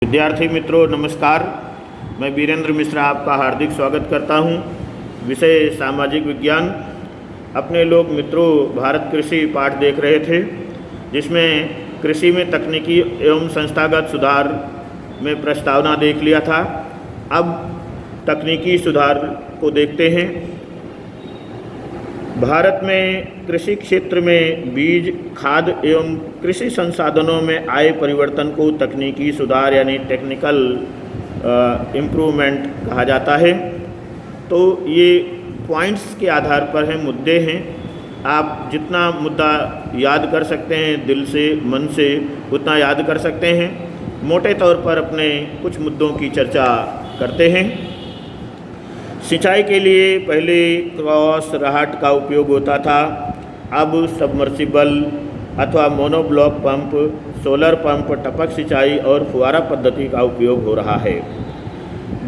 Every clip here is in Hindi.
विद्यार्थी मित्रों नमस्कार। मैं वीरेंद्र मिश्रा आपका हार्दिक स्वागत करता हूं। विषय सामाजिक विज्ञान। अपने लोग मित्रों भारत कृषि पाठ देख रहे थे, जिसमें कृषि में तकनीकी एवं संस्थागत सुधार में प्रस्तावना देख लिया था। अब तकनीकी सुधार को देखते हैं। भारत में कृषि क्षेत्र में बीज, खाद एवं कृषि संसाधनों में आए परिवर्तन को तकनीकी सुधार यानी टेक्निकल इम्प्रूवमेंट कहा जाता है। तो ये पॉइंट्स के आधार पर हैं, मुद्दे हैं। आप जितना मुद्दा याद कर सकते हैं दिल से, मन से, उतना याद कर सकते हैं। मोटे तौर पर अपने कुछ मुद्दों की चर्चा करते हैं। सिंचाई के लिए पहले क्रॉस राहट का उपयोग होता था। अब सबमर्सिबल अथवा मोनोब्लॉक पंप, सोलर पंप, टपक सिंचाई और फुहारा पद्धति का उपयोग हो रहा है।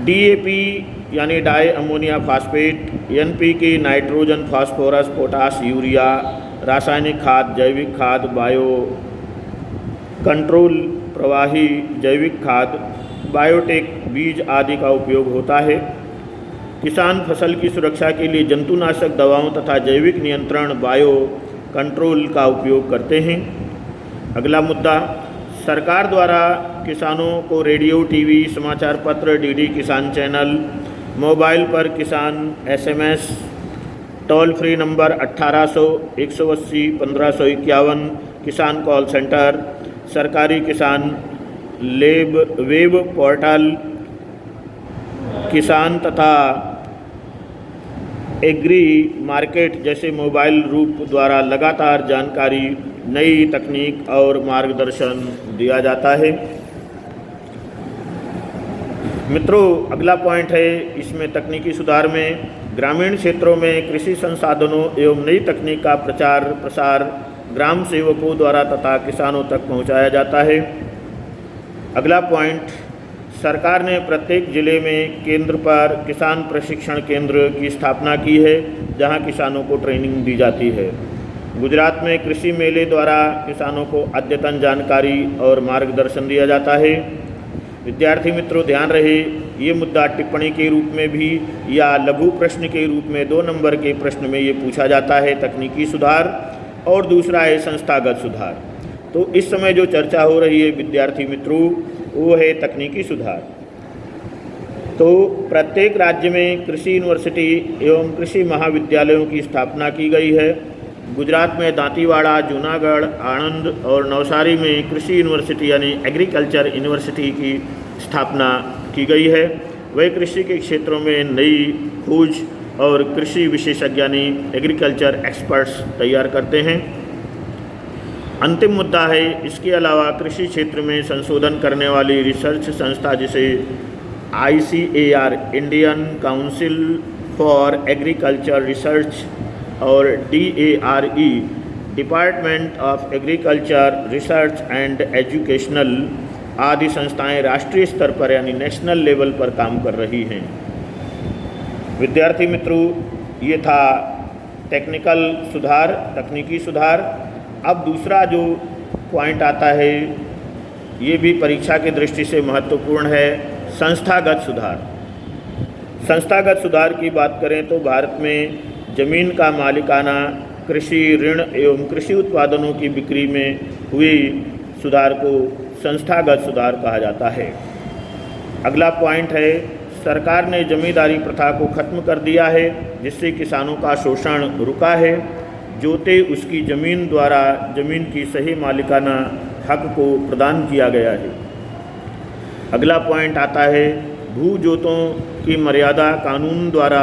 डीएपी यानी di ammonia phosphate, NPK nitrogen, phosphorus, potash, urea, रासायनिक खाद, जैविक खाद, बायो कंट्रोल, प्रवाही जैविक खाद, बायोटेक बीज आदि का उपयोग होता है। किसान फसल की सुरक्षा के लिए जंतुनाशक दवाओं तथा जैविक नियंत्रण बायो कंट्रोल का उपयोग करते हैं। अगला मुद्दा, सरकार द्वारा किसानों को रेडियो, टीवी, समाचार पत्र, डीडी किसान चैनल, मोबाइल पर किसान एसएमएस, टोल फ्री नंबर 1800 180 1551, किसान कॉल सेंटर, सरकारी किसान वेब पोर्टल, किसान तथा एग्री मार्केट जैसे मोबाइल रूप द्वारा लगातार जानकारी, नई तकनीक और मार्गदर्शन दिया जाता है। मित्रों अगला पॉइंट है इसमें तकनीकी सुधार में ग्रामीण क्षेत्रों में कृषि संसाधनों एवं नई तकनीक का प्रचार प्रसार ग्राम सेवकों द्वारा तथा किसानों तक पहुंचाया जाता है। अगला पॉइंट, सरकार ने प्रत्येक जिले में केंद्र पर किसान प्रशिक्षण केंद्र की स्थापना की है, जहां किसानों को ट्रेनिंग दी जाती है। गुजरात में कृषि मेले द्वारा किसानों को अद्यतन जानकारी और मार्गदर्शन दिया जाता है। विद्यार्थी मित्रों ध्यान रहे, ये मुद्दा टिप्पणी के रूप में भी या लघु प्रश्न के रूप में 2 नंबर के प्रश्न में ये पूछा जाता है, तकनीकी सुधार, और दूसरा है संस्थागत सुधार। तो इस समय जो चर्चा हो रही है विद्यार्थी मित्रों वो है तकनीकी सुधार। तो प्रत्येक राज्य में कृषि यूनिवर्सिटी एवं कृषि महाविद्यालयों की स्थापना की गई है। गुजरात में दांतीवाड़ा, जूनागढ़, आणंद और नवसारी में कृषि यूनिवर्सिटी यानी एग्रीकल्चर यूनिवर्सिटी की स्थापना की गई है। वह कृषि के क्षेत्रों में नई खोज और कृषि विशेषज्ञ यानी एग्रीकल्चर एक्सपर्ट्स तैयार करते हैं। अंतिम मुद्दा है, इसके अलावा कृषि क्षेत्र में संशोधन करने वाली रिसर्च संस्था जिसे ICAR Indian council for agriculture research और DARE department of agriculture research and educational आदि संस्थाएं राष्ट्रीय स्तर पर यानी नेशनल लेवल पर काम कर रही हैं। विद्यार्थी मित्रों ये था टेक्निकल सुधार, तकनीकी सुधार। अब दूसरा जो पॉइंट आता है ये भी परीक्षा की दृष्टि से महत्वपूर्ण है, संस्थागत सुधार। संस्थागत सुधार की बात करें तो भारत में जमीन का मालिकाना, कृषि ऋण एवं कृषि उत्पादनों की बिक्री में हुई सुधार को संस्थागत सुधार कहा जाता है। अगला पॉइंट है, सरकार ने जमींदारी प्रथा को खत्म कर दिया है, जिससे किसानों का शोषण रुका है। जोते उसकी ज़मीन द्वारा ज़मीन की सही मालिकाना हक को प्रदान किया गया है। अगला पॉइंट आता है, भू जोतों की मर्यादा कानून द्वारा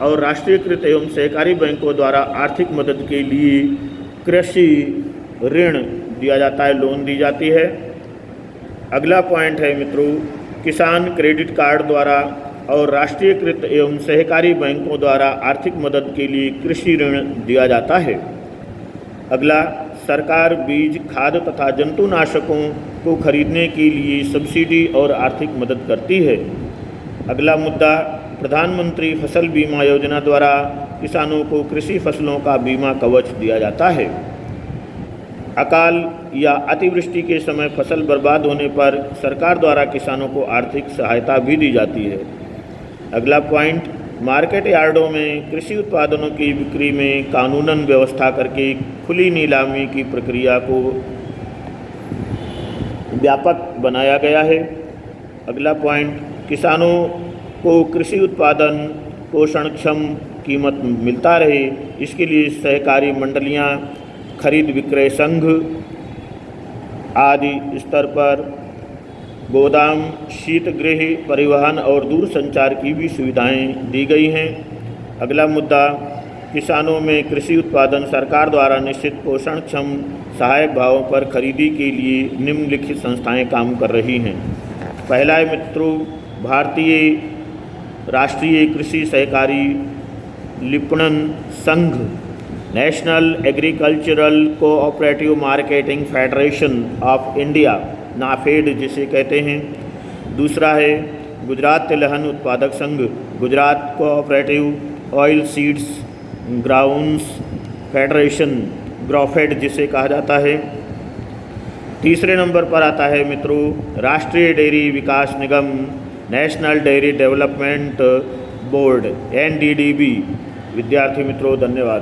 और राष्ट्रीयकृत एवं सहकारी बैंकों द्वारा आर्थिक मदद के लिए कृषि ऋण दिया जाता है, लोन दी जाती है। अगला पॉइंट है मित्रों, किसान क्रेडिट कार्ड द्वारा और राष्ट्रीयकृत एवं सहकारी बैंकों द्वारा आर्थिक मदद के लिए कृषि ऋण दिया जाता है। अगला, सरकार बीज, खाद तथा जंतुनाशकों को खरीदने के लिए सब्सिडी और आर्थिक मदद करती है। अगला मुद्दा, प्रधानमंत्री फसल बीमा योजना द्वारा किसानों को कृषि फसलों का बीमा कवच दिया जाता है। अकाल या अतिवृष्टि के समय फसल बर्बाद होने पर सरकार द्वारा किसानों को आर्थिक सहायता भी दी जाती है। अगला पॉइंट, मार्केट यार्डों में कृषि उत्पादनों की बिक्री में कानूनन व्यवस्था करके खुली नीलामी की प्रक्रिया को व्यापक बनाया गया है। अगला पॉइंट, किसानों को कृषि उत्पादन पोषणक्षम कीमत मिलता रहे, इसके लिए सहकारी मंडलियां, खरीद विक्रय संघ आदि स्तर पर गोदाम, शीतगृह, परिवहन और दूरसंचार की भी सुविधाएं दी गई हैं। अगला मुद्दा, किसानों में कृषि उत्पादन सरकार द्वारा निश्चित पोषणक्षम सहायक भावों पर खरीदी के लिए निम्नलिखित संस्थाएं काम कर रही हैं। पहला है मित्रों, भारतीय राष्ट्रीय कृषि सहकारी विपणन संघ, national agricultural cooperative marketing federation of India, NAFED जिसे कहते हैं। दूसरा है गुजरात तिलहन उत्पादक संघ, Gujarat cooperative oil seeds grounds federation, GROFED जिसे कहा जाता है। तीसरे नंबर पर आता है मित्रों राष्ट्रीय डेयरी विकास निगम, national dairy development board, NDDB। विद्यार्थी मित्रों धन्यवाद।